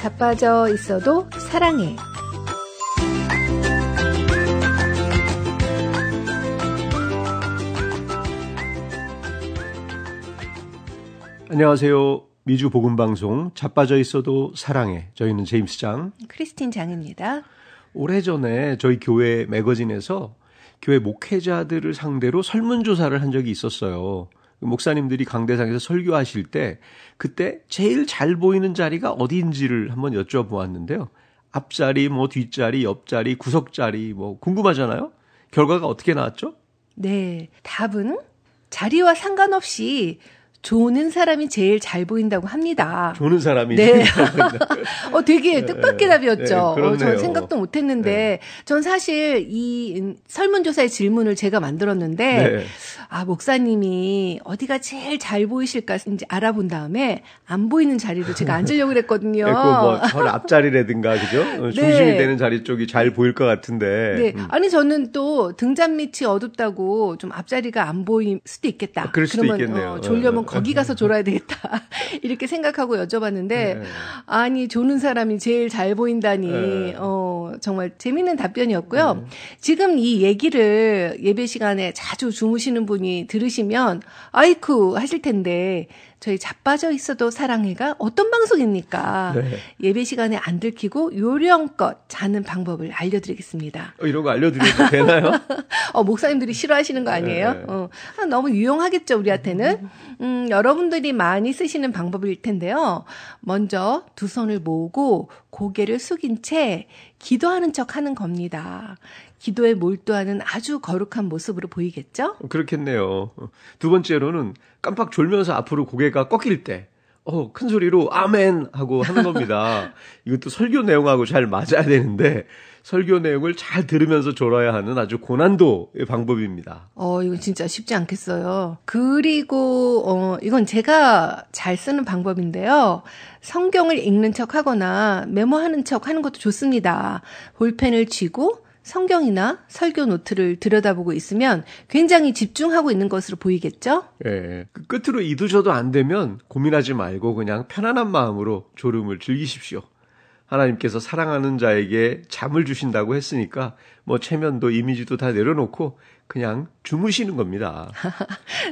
자빠져 있어도 사랑해. 안녕하세요. 미주 복음방송 자빠져 있어도 사랑해. 저희는 제임스 장, 크리스틴 장입니다. 오래전에 저희 교회 매거진에서 교회 목회자들을 상대로 설문조사를 한 적이 있었어요. 목사님들이 강대상에서 설교하실 때 그때 제일 잘 보이는 자리가 어디인지를 한번 여쭤보았는데요. 앞자리, 뒷자리, 옆자리, 구석자리 궁금하잖아요. 결과가 어떻게 나왔죠? 네, 답은 자리와 상관없이 조는 사람이 제일 잘 보인다고 합니다. 조는 사람이 네. 되게 뜻밖의 답이었죠. 그렇네요. 전 생각도 못했는데, 네. 전 사실 이 설문조사의 질문을 제가 만들었는데, 네. 목사님이 어디가 제일 잘 보이실까 이제 알아본 다음에 안 보이는 자리로 제가 앉으려고 그랬거든요. 절 앞자리라든가, 그죠? 중심이 되는 자리 쪽이 잘 보일 것 같은데. 네. 아니, 저는 또 등잔 밑이 어둡다고 좀 앞자리가 안 보일 수도 있겠다. 그럴 수도 그러면 있겠네요. 졸려면 거기 가서 졸아야 되겠다. 이렇게 생각하고 여쭤봤는데, 아니, 조는 사람이 제일 잘 보인다니, 정말 재밌는 답변이었고요. 지금 이 얘기를 예배 시간에 자주 주무시는 분이 들으시면, 아이쿠 하실 텐데, 저희 자빠져 있어도 사랑해가 어떤 방송입니까? 네. 예배 시간에 안 들키고 요령껏 자는 방법을 알려드리겠습니다. 이런 거 알려드려도 되나요? 목사님들이 싫어하시는 거 아니에요? 네. 너무 유용하겠죠, 우리한테는. 여러분들이 많이 쓰시는 방법일 텐데요. 먼저 두 손을 모으고 고개를 숙인 채 기도하는 척 하는 겁니다. 기도에 몰두하는 아주 거룩한 모습으로 보이겠죠? 그렇겠네요. 두 번째로는 깜빡 졸면서 앞으로 고개가 꺾일 때, 큰 소리로 아멘 하고 하는 겁니다. 이것도 설교 내용하고 잘 맞아야 되는데, 설교 내용을 잘 들으면서 졸아야 하는 아주 고난도의 방법입니다. 이건 진짜 쉽지 않겠어요. 그리고, 이건 제가 잘 쓰는 방법인데요. 성경을 읽는 척 하거나 메모하는 척 하는 것도 좋습니다. 볼펜을 쥐고 성경이나 설교 노트를 들여다보고 있으면 굉장히 집중하고 있는 것으로 보이겠죠? 예. 끝으로 이두저도 안 되면 고민하지 말고 그냥 편안한 마음으로 졸음을 즐기십시오. 하나님께서 사랑하는 자에게 잠을 주신다고 했으니까 체면도 이미지도 다 내려놓고 그냥 주무시는 겁니다.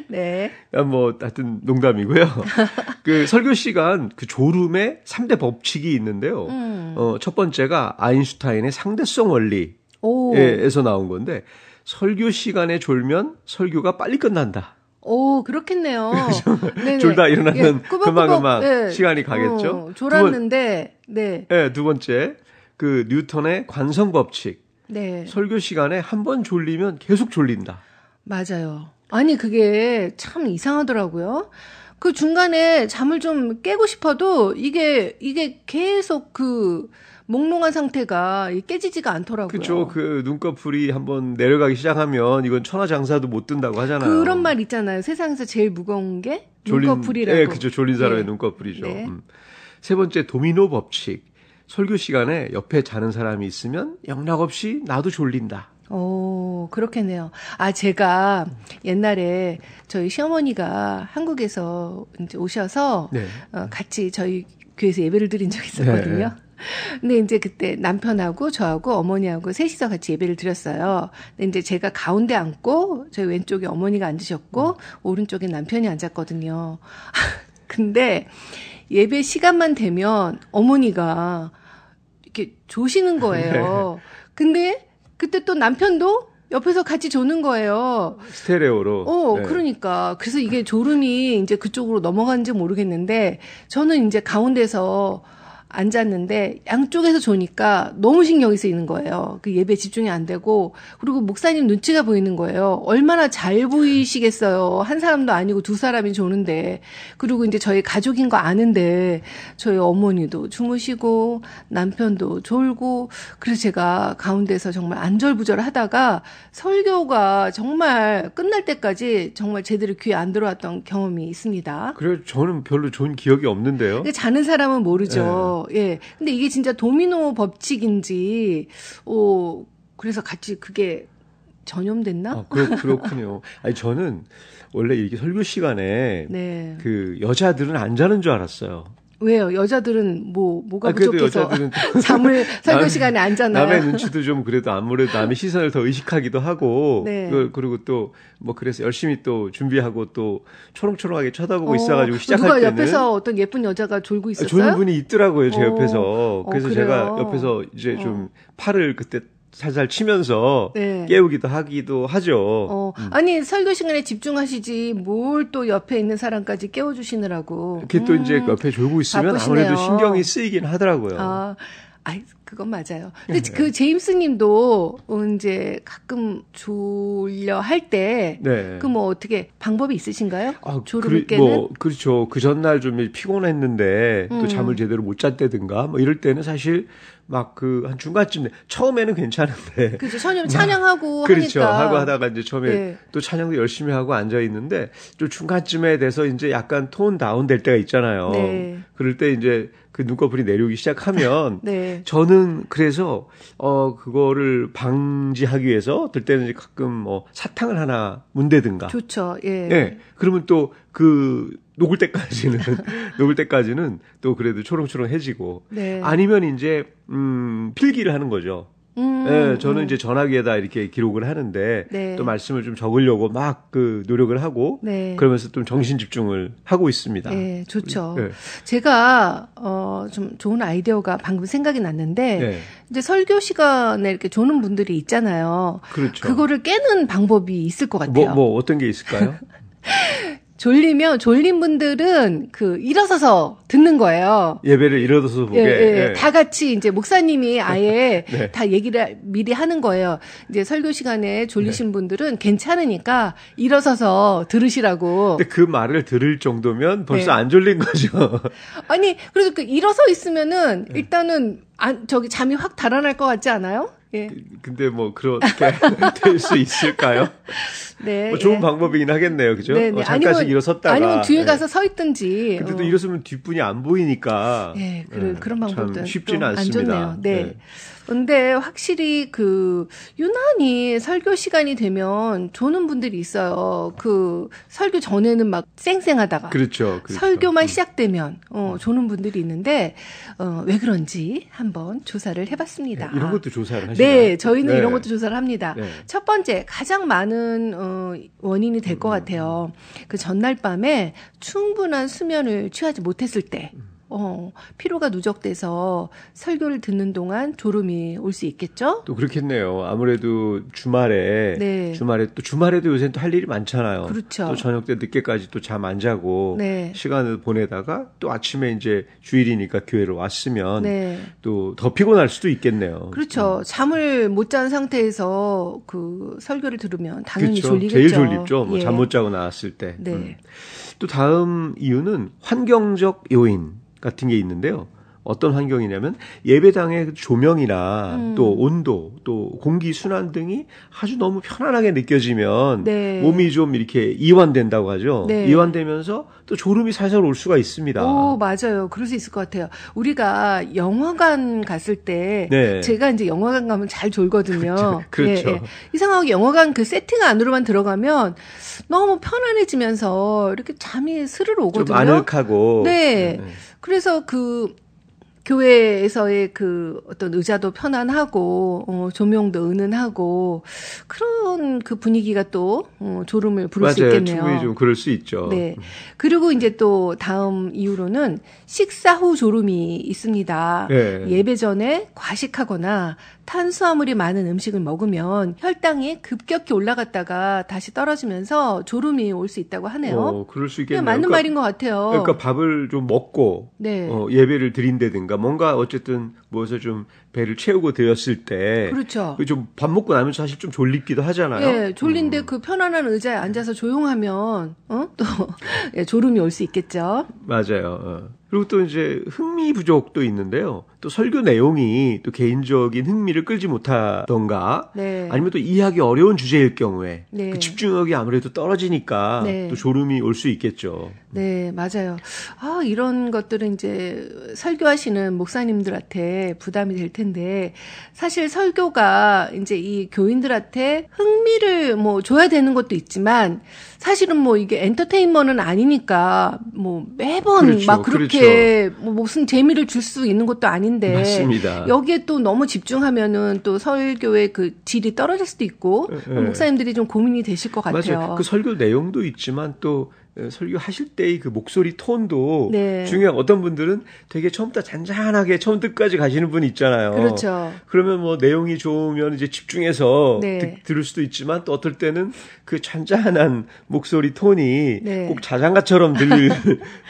네. 하여튼 농담이고요. 그 설교 시간 그 졸음의 3대 법칙이 있는데요. 첫 번째가 아인슈타인의 상대성 원리. 에서 나온 건데 설교 시간에 졸면 설교가 빨리 끝난다. 그렇겠네요. 졸다 일어나면 금방 시간이 가겠죠. 졸았는데, 네. 두 번째, 그 뉴턴의 관성 법칙. 네. 설교 시간에 한 번 졸리면 계속 졸린다. 맞아요. 아니, 그게 참 이상하더라고요. 그 중간에 잠을 좀 깨고 싶어도 이게 계속 몽롱한 상태가 깨지지가 않더라고요. 그렇죠. 그 눈꺼풀이 한번 내려가기 시작하면 이건 천하장사도 못 든다고 하잖아요. 그런 말 있잖아요. 세상에서 제일 무거운 게 눈꺼풀이라고. 네, 그렇죠. 졸린 사람의 눈꺼풀이죠. 네. 세 번째 도미노 법칙. 설교 시간에 옆에 자는 사람이 있으면 영락없이 나도 졸린다. 그렇겠네요. 제가 옛날에 저희 시어머니가 한국에서 이제 오셔서 같이 저희 교회에서 예배를 드린 적이 있었거든요. 네. 근데 이제 그때 남편하고 저하고 어머니하고 셋이서 같이 예배를 드렸어요. 근데 이제 제가 가운데 앉고 저희 왼쪽에 어머니가 앉으셨고 오른쪽에 남편이 앉았거든요. 근데 예배 시간만 되면 어머니가 이렇게 조시는 거예요. 근데 그때 또 남편도 옆에서 같이 조는 거예요. 스테레오로. 그러니까. 그래서 이게 졸음이 이제 그쪽으로 넘어간지 모르겠는데, 저는 이제 가운데서 앉았는데 양쪽에서 조니까 너무 신경이 쓰이는 거예요. 그 예배 집중이 안 되고, 그리고 목사님 눈치가 보이는 거예요. 얼마나 잘 보이시겠어요. 한 사람도 아니고 두 사람이 조는데. 그리고 이제 저희 가족인 거 아는데 저희 어머니도 주무시고 남편도 졸고, 그래서 제가 가운데서 정말 안절부절 하다가 설교가 정말 끝날 때까지 정말 제대로 귀에 안 들어왔던 경험이 있습니다. 그래요? 저는 별로 좋은 기억이 없는데요. 자는 사람은 모르죠. 예. 근데 이게 진짜 도미노 법칙인지, 그래서 같이 그게 전염됐나? 그렇군요. 아니, 저는 원래 이렇게 설교 시간에 네. 그 여자들은 안 자는 줄 알았어요. 왜요? 여자들은 뭐가 그래도 부족해서 여자들은 잠을 설교 시간에 안 자나요? 남의 눈치도 좀 그래도 아무래도 남의 시선을 더 의식하기도 하고 네. 그리고 또 뭐 그래서 열심히 또 준비하고 또 초롱초롱하게 쳐다보고 있어가지고 시작할 누가 때는 옆에서 어떤 예쁜 여자가 졸고 있었어요? 조는 분이 있더라고요 제 옆에서. 그래서 그래요? 제가 옆에서 이제 좀 팔을 그때 살살 치면서 네. 깨우기도 하기도 하죠. 아니 설교 시간에 집중하시지 뭘 또 옆에 있는 사람까지 깨워주시느라고. 이렇게 또 이제 옆에 졸고 있으면 바쁘시네요. 아무래도 신경이 쓰이긴 하더라고요. 그건 맞아요. 근데 그 제임스님도 이제 가끔 졸려 할 때, 네. 그 뭐 어떻게 방법이 있으신가요? 졸음을 깨는? 그렇죠. 그 전날 좀 피곤했는데 또 잠을 제대로 못 잤다든가 뭐 이럴 때는 사실 막 한 중간쯤 처음에는 괜찮은데. 그렇죠. 찬양하고 그렇죠. 하니까. 하고 하다가 이제 처음에 네. 또 찬양도 열심히 하고 앉아 있는데 또 중간쯤에 돼서 이제 약간 톤 다운 될 때가 있잖아요. 네. 그럴 때 이제 그 눈꺼풀이 내려오기 시작하면 네. 저는 그래서 그거를 방지하기 위해서 어떨 때는 이제 가끔 뭐 사탕을 하나 문대든가. 좋죠. 예. 네. 그러면 또 녹을 때까지는 또 그래도 초롱초롱해지고. 네. 아니면 이제 필기를 하는 거죠. 네, 저는 이제 전화기에다 이렇게 기록을 하는데 네. 또 말씀을 좀 적으려고 막 노력을 하고 네. 그러면서 좀 정신 집중을 하고 있습니다. 네, 좋죠. 네. 제가 좀 좋은 아이디어가 방금 생각이 났는데 네. 이제 설교 시간에 이렇게 조는 분들이 있잖아요. 그렇죠. 그거를 깨는 방법이 있을 것 같아요. 뭐 어떤 게 있을까요? 졸린 분들은 일어서서 듣는 거예요. 예배를 일어서서 보게. 예. 다 같이 이제 목사님이 아예 네. 다 얘기를 미리 하는 거예요. 이제 설교 시간에 졸리신 분들은 괜찮으니까 일어서서 들으시라고. 근데 그 말을 들을 정도면 벌써 네. 안 졸린 거죠. 아니, 그래도 일어서 있으면은 일단은 잠이 확 달아날 것 같지 않아요? 예. 근데 뭐 그렇게 될 수 있을까요? 네. 뭐 좋은 방법이긴 하겠네요. 그죠? 네, 잠깐씩 일어섰다가. 아니면 뒤에 가서 서 있든지. 근데 또 일어서면 뒷분이 안 보이니까. 네, 그런 방법도 참 쉽지는 안 않습니다. 좋네요. 네. 근데 확실히 유난히 설교 시간이 되면 조는 분들이 있어요. 설교 전에는 막 쌩쌩하다가. 그렇죠. 설교만 시작되면, 조는 분들이 있는데, 왜 그런지 한번 조사를 해봤습니다. 이런 것도 조사를 하시나요? 네, 저희는 이런 것도 조사를 합니다. 네. 첫 번째, 가장 많은, 원인이 될 것 같아요. 그 전날 밤에 충분한 수면을 취하지 못했을 때, 피로가 누적돼서 설교를 듣는 동안 졸음이 올 수 있겠죠? 또 그렇겠네요. 아무래도 주말에 또 주말에도 요새는 또 할 일이 많잖아요. 그렇죠. 또 저녁 때 늦게까지 또 잠 안 자고 네. 시간을 보내다가 또 아침에 이제 주일이니까 교회로 왔으면 네. 또 더 피곤할 수도 있겠네요. 그렇죠. 잠을 못 잔 상태에서 설교를 들으면 당연히 그렇죠. 졸리겠죠. 제일 졸립죠. 뭐 예. 잠 못 자고 나왔을 때. 네. 또 다음 이유는 환경적 요인 같은 게 있는데요. 어떤 환경이냐면 예배당의 조명이나 또 온도, 또 공기 순환 등이 아주 너무 편안하게 느껴지면 네. 몸이 좀 이렇게 이완된다고 하죠. 네. 이완되면서 또 졸음이 살살 올 수가 있습니다. 오, 맞아요. 그럴 수 있을 것 같아요. 우리가 영화관 갔을 때 네. 제가 이제 영화관 가면 잘 졸거든요. 그렇죠. 예. 이상하게 영화관 그 세팅 안으로만 들어가면 너무 편안해지면서 이렇게 잠이 스르르 오거든요. 좀 아늑하고. 네. 그래서 교회에서의 어떤 의자도 편안하고, 조명도 은은하고, 그런 분위기가 또, 졸음을 부를 수 맞아요. 있겠네요. 충분히 좀 그럴 수 있죠. 네. 그리고 이제 또 다음 이유로는 식사 후 졸음이 있습니다. 네. 예배 전에 과식하거나 탄수화물이 많은 음식을 먹으면 혈당이 급격히 올라갔다가 다시 떨어지면서 졸음이 올 수 있다고 하네요. 그럴 수 있겠네요. 맞는 말인 것 같아요. 그러니까 밥을 좀 먹고 네. 예배를 드린다든가 뭔가 어쨌든 뭐해서 좀 배를 채우고 되었을 때 그렇죠. 좀 밥 먹고 나면 사실 좀 졸립기도 하잖아요. 예, 졸린데 편안한 의자에 앉아서 조용하면 또 예, 졸음이 올 수 있겠죠. 맞아요. 그리고 또 이제 흥미 부족도 있는데요. 또 설교 내용이 또 개인적인 흥미를 끌지 못하던가 네. 아니면 또 이해하기 어려운 주제일 경우에 네. 그 집중력이 아무래도 떨어지니까 네. 또 졸음이 올 수 있겠죠. 네, 맞아요. 이런 것들은 이제 설교하시는 목사님들한테 부담이 될 텐데, 사실 설교가 이제 이 교인들한테 흥미를 줘야 되는 것도 있지만, 사실은 이게 엔터테인먼트는 아니니까, 매번 그렇죠, 막 그렇게 이게 뭐 무슨 재미를 줄 수 있는 것도 아닌데 맞습니다. 여기에 또 너무 집중하면은 또 설교의 그 질이 떨어질 수도 있고 목사님들이 좀 고민이 되실 것 같아요. 맞아요. 그 설교 내용도 있지만 또 설교하실 때의 그 목소리 톤도 네. 중요한. 어떤 분들은 되게 처음부터 잔잔하게 처음 끝까지 가시는 분이 있잖아요. 그렇죠. 그러면 뭐 내용이 좋으면 이제 집중해서 네. 들을 수도 있지만 또 어떨 때는 그 잔잔한 목소리 톤이 네. 꼭 자장가처럼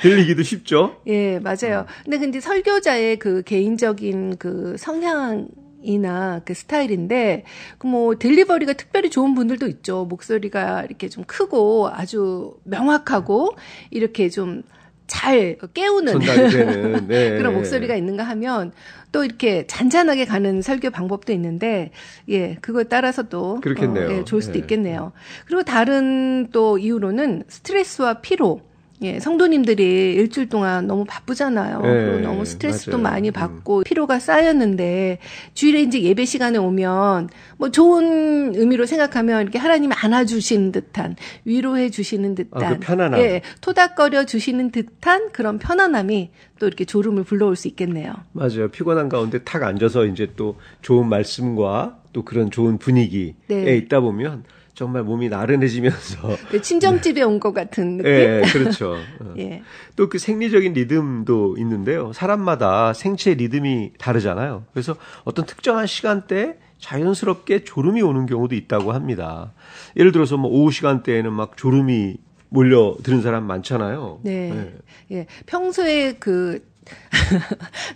들리기도 쉽죠. 예, 맞아요. 근데 설교자의 그 개인적인 그 성향이나 그 스타일인데, 그 뭐, 딜리버리가 특별히 좋은 분들도 있죠. 목소리가 이렇게 좀 크고 아주 명확하고 이렇게 좀 잘 깨우는 전달이 되는 네. 그런 목소리가 있는가 하면 또 이렇게 잔잔하게 가는 설교 방법도 있는데, 예, 그거에 따라서 또 그렇겠네요. 예, 좋을 수도 네. 있겠네요. 그리고 다른 또 이유로는 스트레스와 피로. 예, 성도님들이 일주일 동안 너무 바쁘잖아요. 네, 그리고 너무 스트레스도 맞아요. 많이 받고 피로가 쌓였는데 주일에 이제 예배 시간에 오면 뭐 좋은 의미로 생각하면 이렇게 하나님이 안아주시는 듯한 위로해 주시는 듯한 그 편안함. 예, 토닥거려 주시는 듯한 그런 편안함이 또 이렇게 졸음을 불러올 수 있겠네요. 맞아요. 피곤한 가운데 탁 앉아서 이제 또 좋은 말씀과 또 그런 좋은 분위기에 네. 있다 보면 정말 몸이 나른해지면서 그 친정집에 온 것 같은 느낌. 예, 그렇죠. 예. 또 그 생리적인 리듬도 있는데요. 사람마다 생체 리듬이 다르잖아요. 그래서 어떤 특정한 시간대에 자연스럽게 졸음이 오는 경우도 있다고 합니다. 예를 들어서 뭐 오후 시간대에는 막 졸음이 몰려드는 사람 많잖아요. 네. 예. 평소에 그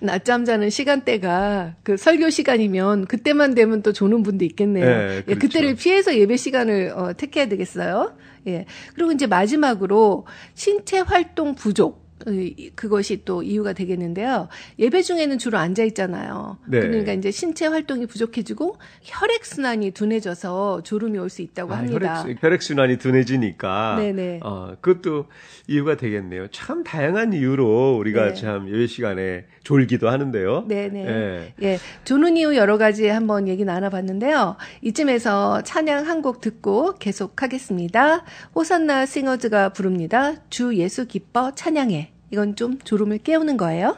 낮잠 자는 시간대가 그 설교 시간이면 그때만 되면 또 조는 분도 있겠네요. 네, 예, 그렇죠. 그때를 피해서 예배 시간을 택해야 되겠어요. 예. 그리고 이제 마지막으로 신체 활동 부족. 그것이 또 이유가 되겠는데요. 예배 중에는 주로 앉아 있잖아요. 네. 그러니까 이제 신체 활동이 부족해지고 혈액 순환이 둔해져서 졸음이 올 수 있다고 합니다. 혈액 순환이 둔해지니까 네네. 그것도 이유가 되겠네요. 참 다양한 이유로 우리가 네. 참 예배 시간에 졸기도 하는데요. 네네. 예. 예. 조는 이유 여러 가지 한번 얘기 나눠봤는데요. 이쯤에서 찬양 한 곡 듣고 계속하겠습니다. 호산나 싱어즈가 부릅니다. 주 예수 기뻐 찬양해. 이건 좀 졸음을 깨우는 거예요.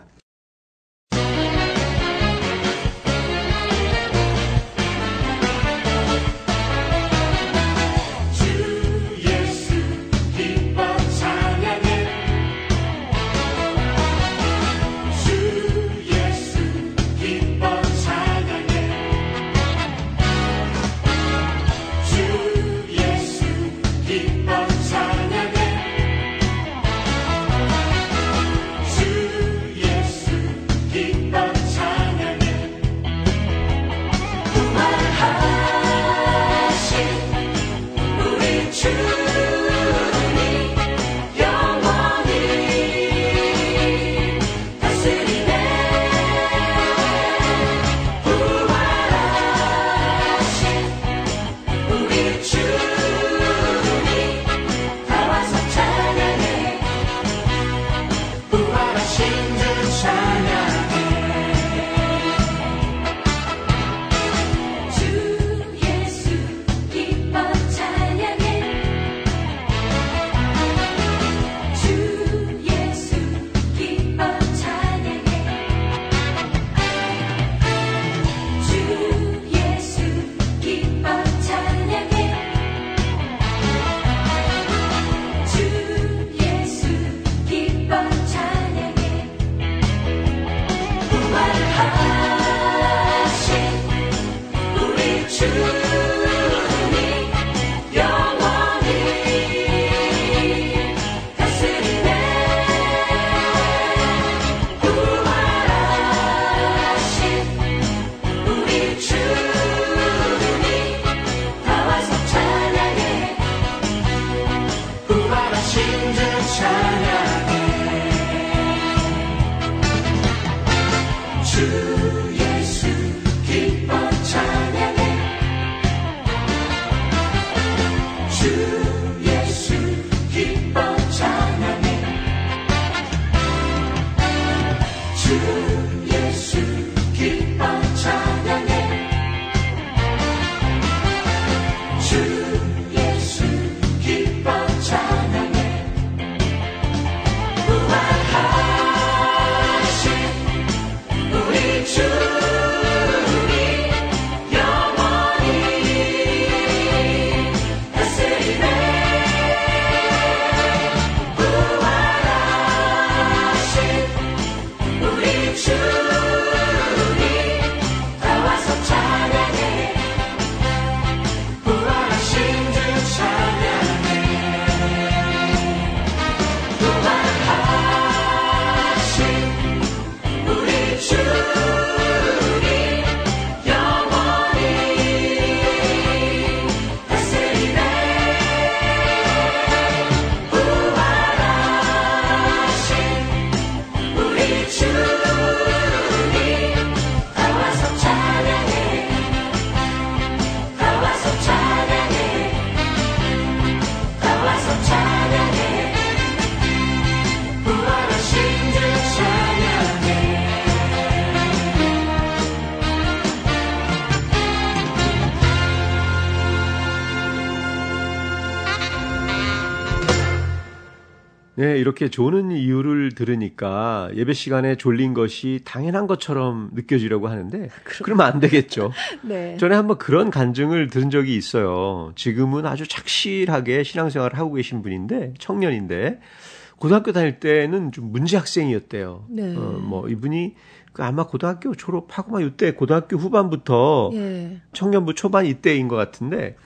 네, 이렇게 조는 이유를 들으니까 예배 시간에 졸린 것이 당연한 것처럼 느껴지려고 하는데 그러면 안 되겠죠. 네. 전에 한번 그런 간증을 들은 적이 있어요. 지금은 아주 착실하게 신앙생활을 하고 계신 분인데 청년인데 고등학교 다닐 때는 좀 문제 학생이었대요. 네. 뭐 이분이 아마 고등학교 졸업하고 막 이때 고등학교 후반부터 예. 청년부 초반 이때인 것 같은데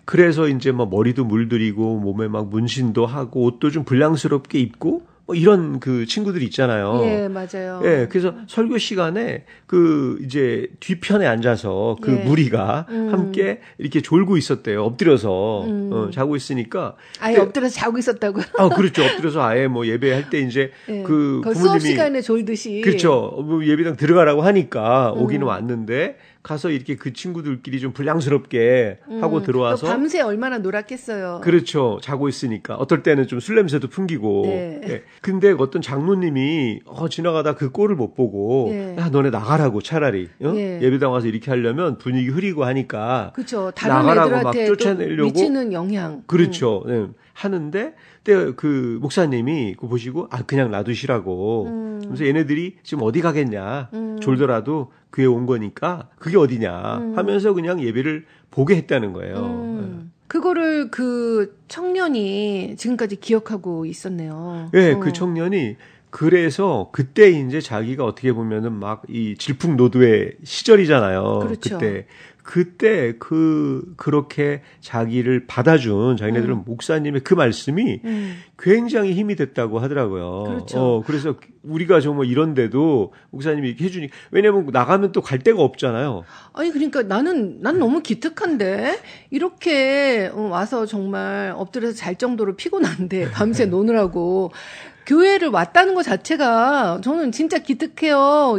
그래서 이제 뭐 머리도 물들이고 몸에 막 문신도 하고 옷도 좀 불량스럽게 입고 뭐 이런 그 친구들이 있잖아요. 예, 맞아요. 예, 그래서 설교 시간에 그 이제 뒤편에 앉아서 그 예. 무리가 함께 이렇게 졸고 있었대요. 엎드려서 자고 있으니까 아예 엎드려서 자고 있었다고요? 아, 그렇죠. 엎드려서 아예 뭐 예배할 때 이제 예. 그 수업 부모님이 시간에 졸듯이. 그렇죠. 뭐 예배당 들어가라고 하니까 오기는 왔는데 가서 이렇게 그 친구들끼리 좀 불량스럽게 하고 들어와서 또 밤새 얼마나 놀았겠어요. 그렇죠. 자고 있으니까 어떨 때는 좀 술 냄새도 풍기고. 네. 예. 근데 어떤 장로님이 지나가다 그 꼴을 못 보고 예. 야 너네 나가라고 차라리 예. 예배당 와서 이렇게 하려면 분위기 흐리고 하니까 그렇죠. 다른 나가라고 막 애들한테 또 쫓아내려고 미치는 영향. 그렇죠. 네. 하는데 그때 그 목사님이 그거 보시고 그냥 놔두시라고. 그래서 얘네들이 지금 어디 가겠냐. 졸더라도 교회 온 거니까 그게 어디냐 하면서 그냥 예배를 보게 했다는 거예요. 그거를 그 청년이 지금까지 기억하고 있었네요. 네, 그 청년이 그래서 그때 이제 자기가 어떻게 보면은 막 이 질풍노도의 시절이잖아요. 그렇죠. 그때 그렇게 자기를 받아준 자기네들은 목사님의 그 말씀이 굉장히 힘이 됐다고 하더라고요. 그렇죠. 그래서 우리가 정말 이런데도 목사님이 이렇게 해주니 왜냐면 나가면 또 갈 데가 없잖아요. 아니 그러니까 난 너무 기특한데 이렇게 와서 정말 엎드려서 잘 정도로 피곤한데 밤새 노느라고 교회를 왔다는 것 자체가 저는 진짜 기특해요.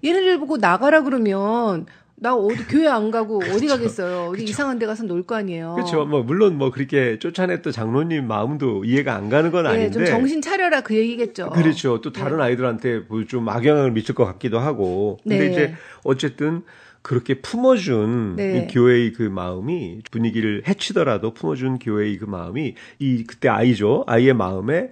얘네들 보고 나가라 그러면 나 어디 교회 안 가고 그렇죠. 어디 가겠어요. 어디 그렇죠. 이상한 데 가서 놀 거 아니에요. 그렇죠. 뭐 물론 뭐 그렇게 쫓아냈던 장로님 마음도 이해가 안 가는 건 아닌데. 좀 정신 차려라 그 얘기겠죠. 그렇죠. 또 다른 아이들한테 좀 악영향을 미칠 것 같기도 하고. 근데 네. 이제 어쨌든 그렇게 품어준 이 교회의 그 마음이 분위기를 해치더라도 품어준 교회의 그 마음이 그때 아이의 마음에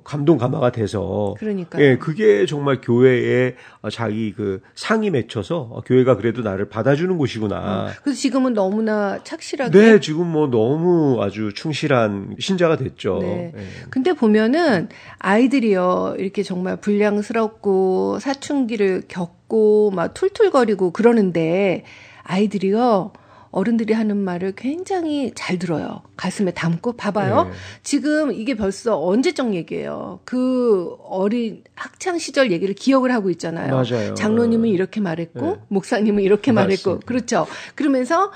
감동 감화가 돼서 그러니까요. 예, 그게 정말 교회에 자기 그 상이 맺혀서 교회가 그래도 나를 받아주는 곳이구나. 그래서 지금은 너무나 착실하게. 네, 지금 뭐 너무 아주 충실한 신자가 됐죠. 네. 예. 근데 보면은 아이들이요 이렇게 정말 불량스럽고 사춘기를 겪고 막 툴툴거리고 그러는데 아이들이요 어른들이 하는 말을 굉장히 잘 들어요. 가슴에 담고 봐봐요. 네. 지금 이게 벌써 언제적 얘기예요. 그 어린 학창 시절 얘기를 기억을 하고 있잖아요. 맞아요. 장로님은 이렇게 말했고 네. 목사님은 이렇게 말했고 맞습니다. 그렇죠. 그러면서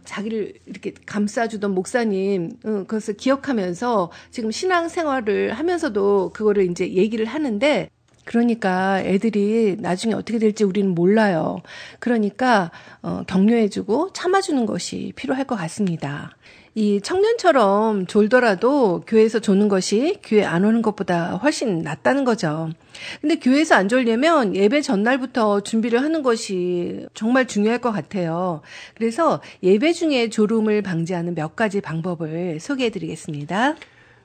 자기를 이렇게 감싸주던 목사님 그것을 기억하면서 지금 신앙생활을 하면서도 그거를 이제 얘기를 하는데 그러니까 애들이 나중에 어떻게 될지 우리는 몰라요. 그러니까 격려해주고 참아주는 것이 필요할 것 같습니다. 이 청년처럼 졸더라도 교회에서 조는 것이 교회 안 오는 것보다 훨씬 낫다는 거죠. 근데 교회에서 안 졸려면 예배 전날부터 준비를 하는 것이 정말 중요할 것 같아요. 그래서 예배 중에 졸음을 방지하는 몇 가지 방법을 소개해 드리겠습니다.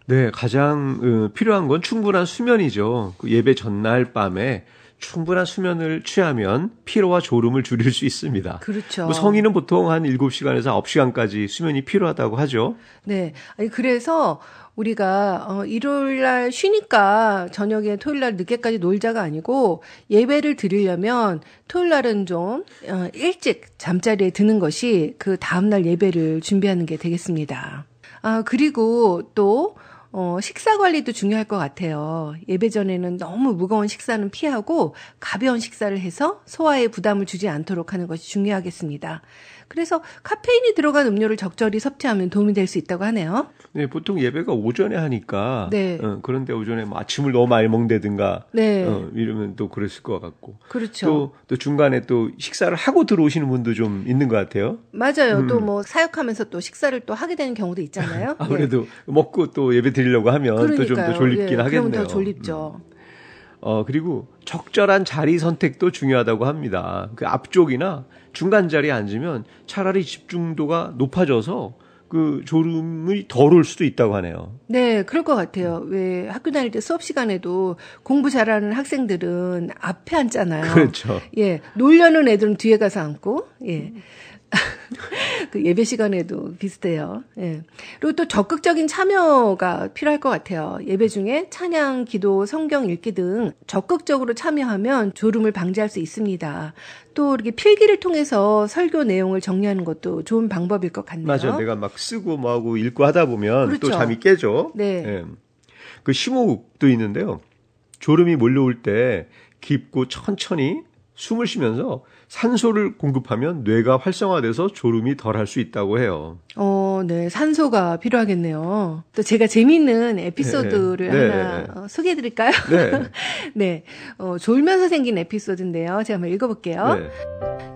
네, 가장 필요한 건 충분한 수면이죠. 그 예배 전날 밤에 충분한 수면을 취하면 피로와 졸음을 줄일 수 있습니다. 그렇죠. 뭐 성인은 보통 한 7시간에서 9시간까지 수면이 필요하다고 하죠. 네. 아니, 그래서 우리가 일요일 날 쉬니까 저녁에 토요일 날 늦게까지 놀자가 아니고 예배를 드리려면 토요일 날은 좀 일찍 잠자리에 드는 것이 그 다음 날 예배를 준비하는 게 되겠습니다. 그리고 또 식사 관리도 중요할 것 같아요. 예배 전에는 너무 무거운 식사는 피하고 가벼운 식사를 해서 소화에 부담을 주지 않도록 하는 것이 중요하겠습니다. 그래서 카페인이 들어간 음료를 적절히 섭취하면 도움이 될 수 있다고 하네요. 네, 보통 예배가 오전에 하니까. 네. 그런데 오전에 뭐 아침을 너무 많이 먹는다든가. 네. 이러면 또 그랬을 것 같고. 그렇죠. 또 중간에 또 식사를 하고 들어오시는 분도 좀 있는 것 같아요. 맞아요. 또 뭐 사역하면서 또 식사를 또 하게 되는 경우도 있잖아요. 아무래도 먹고 또 예배 드리려고 하면 또 좀 더 졸립긴 하겠네요. 그러면 더 졸립죠. 그리고 적절한 자리 선택도 중요하다고 합니다. 그 앞쪽이나 중간 자리에 앉으면 차라리 집중도가 높아져서 그 졸음이 덜 올 수도 있다고 하네요. 네, 그럴 것 같아요. 왜 학교 다닐 때 수업 시간에도 공부 잘하는 학생들은 앞에 앉잖아요. 그렇죠. 예, 놀려는 애들은 뒤에 가서 앉고, 예. 그 예배 시간에도 비슷해요. 예. 그리고 또 적극적인 참여가 필요할 것 같아요. 예배 중에 찬양, 기도, 성경 읽기 등 적극적으로 참여하면 졸음을 방지할 수 있습니다. 또 이렇게 필기를 통해서 설교 내용을 정리하는 것도 좋은 방법일 것 같네요. 맞아요. 내가 막 쓰고 뭐하고 읽고 하다 보면 그렇죠. 또 잠이 깨죠. 네. 예. 그 심호흡도 있는데요. 졸음이 몰려올 때 깊고 천천히 숨을 쉬면서 산소를 공급하면 뇌가 활성화돼서 졸음이 덜 할 수 있다고 해요. 네. 산소가 필요하겠네요. 또 제가 재미있는 에피소드를 네. 하나 소개해 드릴까요? 네. 네. 졸면서 생긴 에피소드인데요. 제가 한번 읽어볼게요. 네.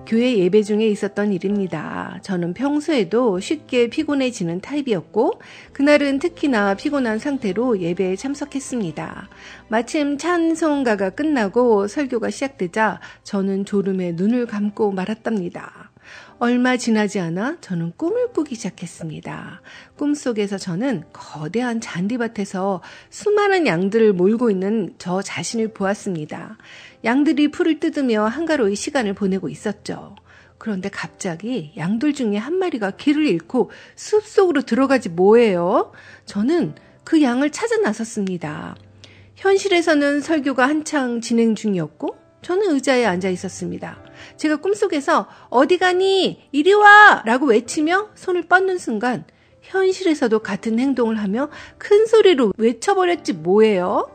교회 예배 중에 있었던 일입니다. 저는 평소에도 쉽게 피곤해지는 타입이었고 그날은 특히나 피곤한 상태로 예배에 참석했습니다. 마침 찬송가가 끝나고 설교가 시작되자 저는 졸음에 눈을 감고 말았답니다. 얼마 지나지 않아 저는 꿈을 꾸기 시작했습니다. 꿈속에서 저는 거대한 잔디밭에서 수많은 양들을 몰고 있는 저 자신을 보았습니다. 양들이 풀을 뜯으며 한가로이 시간을 보내고 있었죠. 그런데 갑자기 양들 중에 한 마리가 길을 잃고 숲속으로 들어가지 뭐예요? 저는 그 양을 찾아 나섰습니다. 현실에서는 설교가 한창 진행 중이었고 저는 의자에 앉아 있었습니다. 제가 꿈속에서 어디 가니? 이리 와! 라고 외치며 손을 뻗는 순간 현실에서도 같은 행동을 하며 큰 소리로 외쳐버렸지 뭐예요?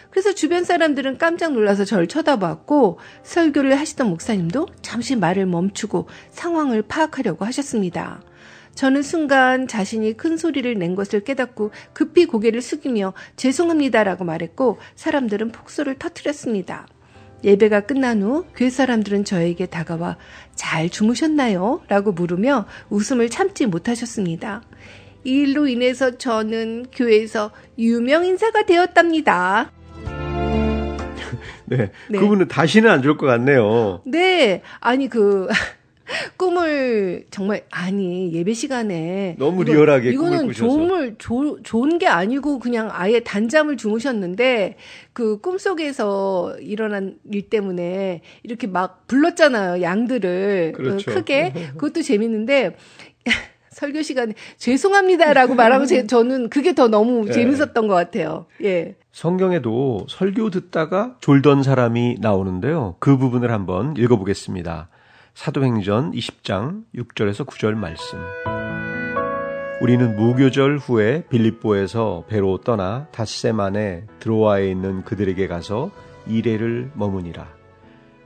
그래서 주변 사람들은 깜짝 놀라서 저를 쳐다봤고 설교를 하시던 목사님도 잠시 말을 멈추고 상황을 파악하려고 하셨습니다. 저는 순간 자신이 큰 소리를 낸 것을 깨닫고 급히 고개를 숙이며 죄송합니다라고 말했고 사람들은 폭소를 터뜨렸습니다. 예배가 끝난 후 교회 사람들은 저에게 다가와 잘 주무셨나요? 라고 물으며 웃음을 참지 못하셨습니다. 이 일로 인해서 저는 교회에서 유명 인사가 되었답니다. 네. 네. 그분은 다시는 안 줄 것 같네요. 네. 아니 꿈을 정말 예배 시간에 너무 리얼하게 꿈을 이거는 꾸셔서. 좋은 게 아니고 그냥 아예 단잠을 주무셨는데 그 꿈속에서 일어난 일 때문에 이렇게 막 불렀잖아요. 양들을 그렇죠. 크게. 그것도 재밌는데 설교 시간에 죄송합니다라고 말하고 저는 그게 더 너무 재밌었던 것 같아요. 예. 성경에도 설교 듣다가 졸던 사람이 나오는데요. 그 부분을 한번 읽어보겠습니다. 사도행전 20장 6절에서 9절 말씀. 우리는 무교절 후에 빌립보에서 배로 떠나 닷새만에 드로아에 있는 그들에게 가서 2일을 머무니라.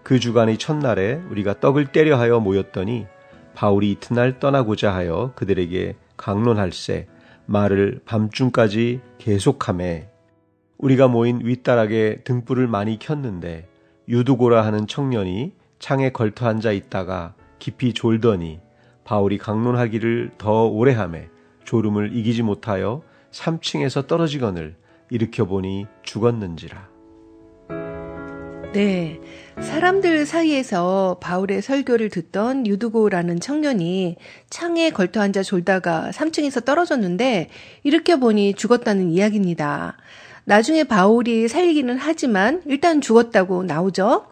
그 주간의 첫날에 우리가 떡을 떼려 하여 모였더니 바울이 이튿날 떠나고자 하여 그들에게 강론할세 말을 밤중까지 계속하매 우리가 모인 윗다락에 등불을 많이 켰는데 유두고라 하는 청년이 창에 걸터 앉아 있다가 깊이 졸더니 바울이 강론하기를 더 오래 하매 졸음을 이기지 못하여 3층에서 떨어지거늘 일으켜보니 죽었는지라. 네. 사람들 사이에서 바울의 설교를 듣던 유두고라는 청년이 창에 걸터 앉아 졸다가 3층에서 떨어졌는데 일으켜보니 죽었다는 이야기입니다. 나중에 바울이 살리기는 하지만 일단 죽었다고 나오죠.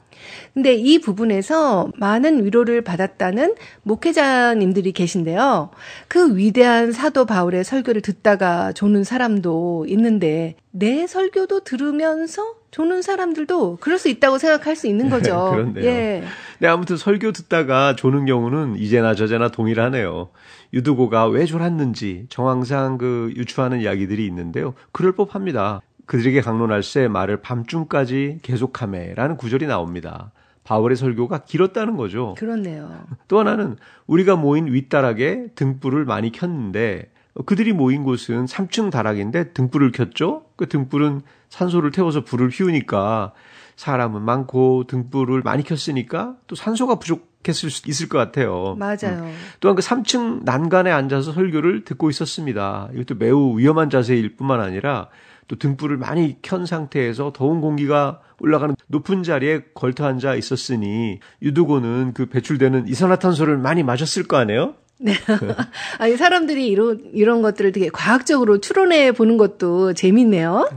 근데 이 부분에서 많은 위로를 받았다는 목회자님들이 계신데요. 그 위대한 사도 바울의 설교를 듣다가 조는 사람도 있는데 내 설교도 들으면서 조는 사람들도 그럴 수 있다고 생각할 수 있는 거죠. 그렇네요. 예. 네, 아무튼 설교 듣다가 조는 경우는 이제나 저제나 동일하네요. 유두고가 왜 졸았는지 정황상 유추하는 이야기들이 있는데요. 그럴 법합니다. 그들에게 강론할세 말을 밤중까지 계속하매라는 구절이 나옵니다. 바울의 설교가 길었다는 거죠. 그렇네요. 또 하나는 우리가 모인 윗다락에 등불을 많이 켰는데 그들이 모인 곳은 3층 다락인데 등불을 켰죠. 그 등불은 산소를 태워서 불을 피우니까 사람은 많고 등불을 많이 켰으니까 또 산소가 부족했을 수 있을 것 같아요. 맞아요. 또한 그 3층 난간에 앉아서 설교를 듣고 있었습니다. 이것도 매우 위험한 자세일 뿐만 아니라 또 등불을 많이 켠 상태에서 더운 공기가 올라가는 높은 자리에 걸터 앉아 있었으니 유두고는 그 배출되는 이산화탄소를 많이 마셨을 거 아니에요? 네. 아니, 사람들이 이런 것들을 되게 과학적으로 추론해 보는 것도 재밌네요.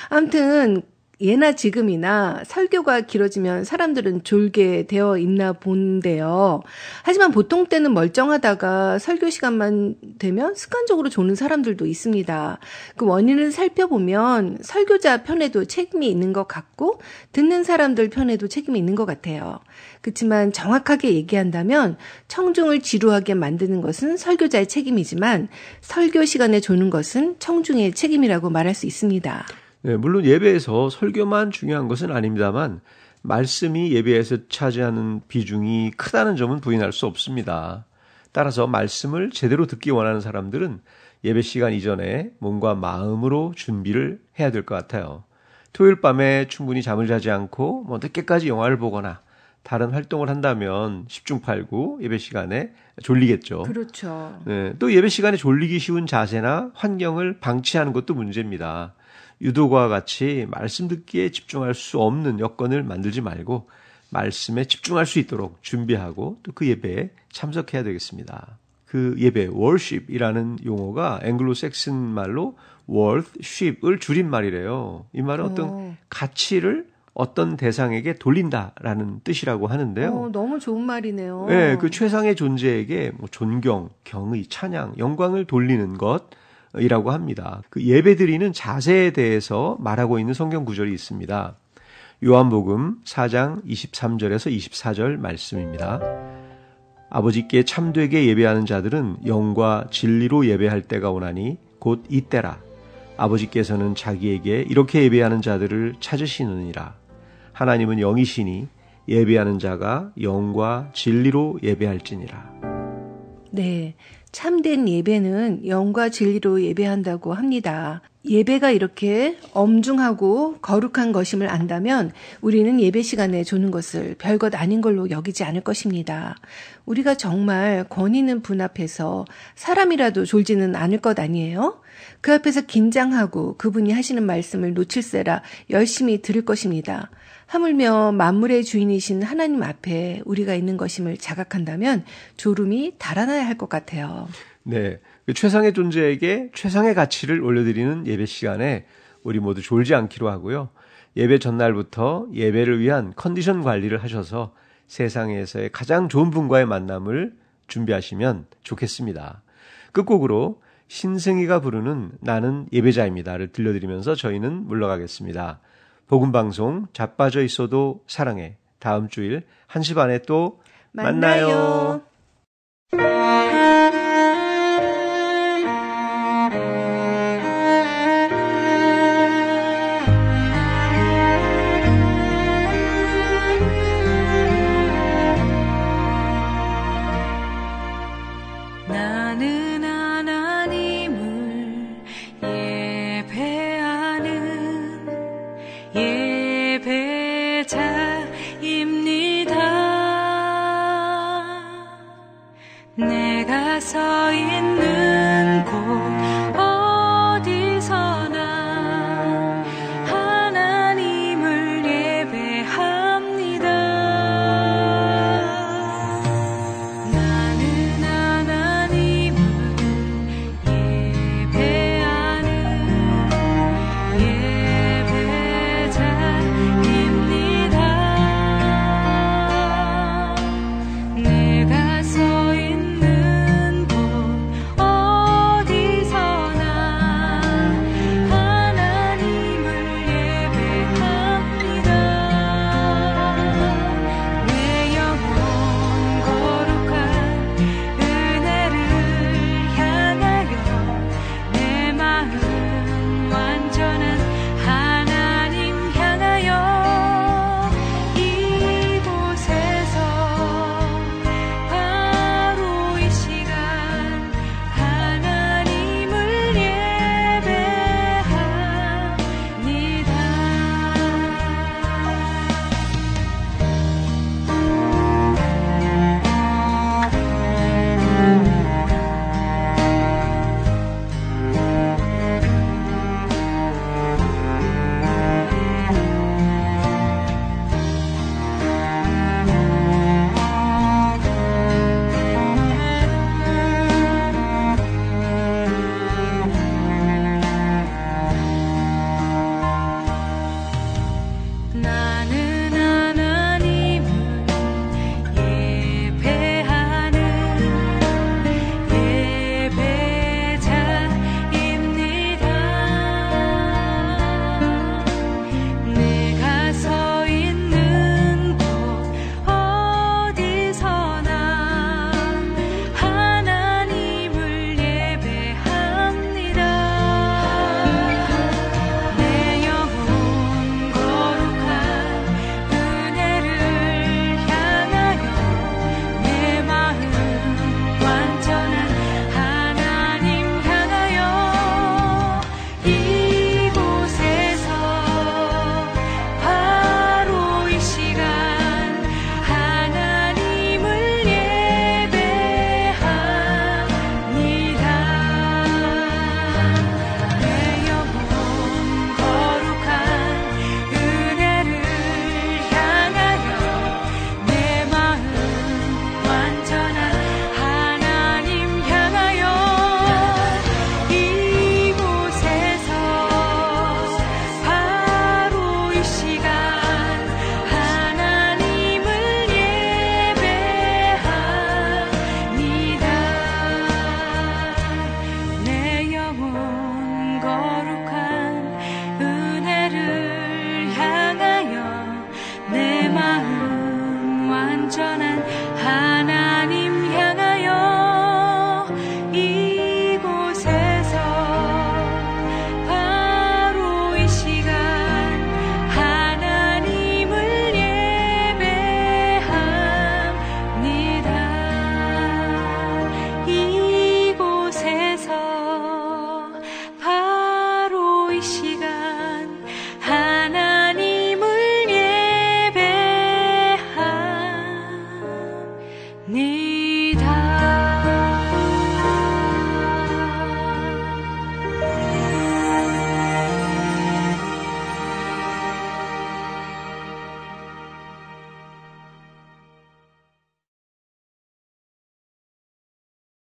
아무튼, 예나 지금이나 설교가 길어지면 사람들은 졸게 되어 있나 본데요. 하지만 보통 때는 멀쩡하다가 설교 시간만 되면 습관적으로 조는 사람들도 있습니다. 그 원인을 살펴보면 설교자 편에도 책임이 있는 것 같고 듣는 사람들 편에도 책임이 있는 것 같아요. 그렇지만 정확하게 얘기한다면 청중을 지루하게 만드는 것은 설교자의 책임이지만 설교 시간에 조는 것은 청중의 책임이라고 말할 수 있습니다. 네, 물론 예배에서 설교만 중요한 것은 아닙니다만 말씀이 예배에서 차지하는 비중이 크다는 점은 부인할 수 없습니다. 따라서 말씀을 제대로 듣기 원하는 사람들은 예배 시간 이전에 몸과 마음으로 준비를 해야 될 것 같아요. 토요일 밤에 충분히 잠을 자지 않고 늦게까지 영화를 보거나 다른 활동을 한다면 10중 8구 예배 시간에 졸리겠죠. 그렇죠. 네, 또 예배 시간에 졸리기 쉬운 자세나 환경을 방치하는 것도 문제입니다. 유도과 같이 말씀 듣기에 집중할 수 없는 여건을 만들지 말고 말씀에 집중할 수 있도록 준비하고 또 그 예배에 참석해야 되겠습니다. 그 예배, worship이라는 용어가 앵글로색슨 말로 worthship을 줄임말이래요. 이 말은 어떤 가치를 어떤 대상에게 돌린다라는 뜻이라고 하는데요. 너무 좋은 말이네요. 네, 그 최상의 존재에게 존경, 경의, 찬양, 영광을 돌리는 것이라고 합니다. 그 예배드리는 자세에 대해서 말하고 있는 성경 구절이 있습니다. 요한복음 4장 23절에서 24절 말씀입니다. 아버지께 참되게 예배하는 자들은 영과 진리로 예배할 때가 오나니 곧 이때라. 아버지께서는 자기에게 이렇게 예배하는 자들을 찾으시느니라. 하나님은 영이시니 예배하는 자가 영과 진리로 예배할지니라. 네, 참된 예배는 영과 진리로 예배한다고 합니다. 예배가 이렇게 엄중하고 거룩한 것임을 안다면 우리는 예배 시간에 조는 것을 별것 아닌 걸로 여기지 않을 것입니다. 우리가 정말 권위 있는 분 앞에서 사람이라도 졸지는 않을 것 아니에요? 그 앞에서 긴장하고 그분이 하시는 말씀을 놓칠세라 열심히 들을 것입니다. 하물며 만물의 주인이신 하나님 앞에 우리가 있는 것임을 자각한다면 졸음이 달아나야 할 것 같아요. 네, 그 최상의 존재에게 최상의 가치를 올려드리는 예배 시간에 우리 모두 졸지 않기로 하고요. 예배 전날부터 예배를 위한 컨디션 관리를 하셔서 세상에서의 가장 좋은 분과의 만남을 준비하시면 좋겠습니다. 끝곡으로 신승희가 부르는 나는 예배자입니다를 들려드리면서 저희는 물러가겠습니다. 복음방송 자빠져 있어도 사랑해. 다음 주일 1시 반에 또 만나요. 나는 하나님을 예배하는 예배자입니다. 이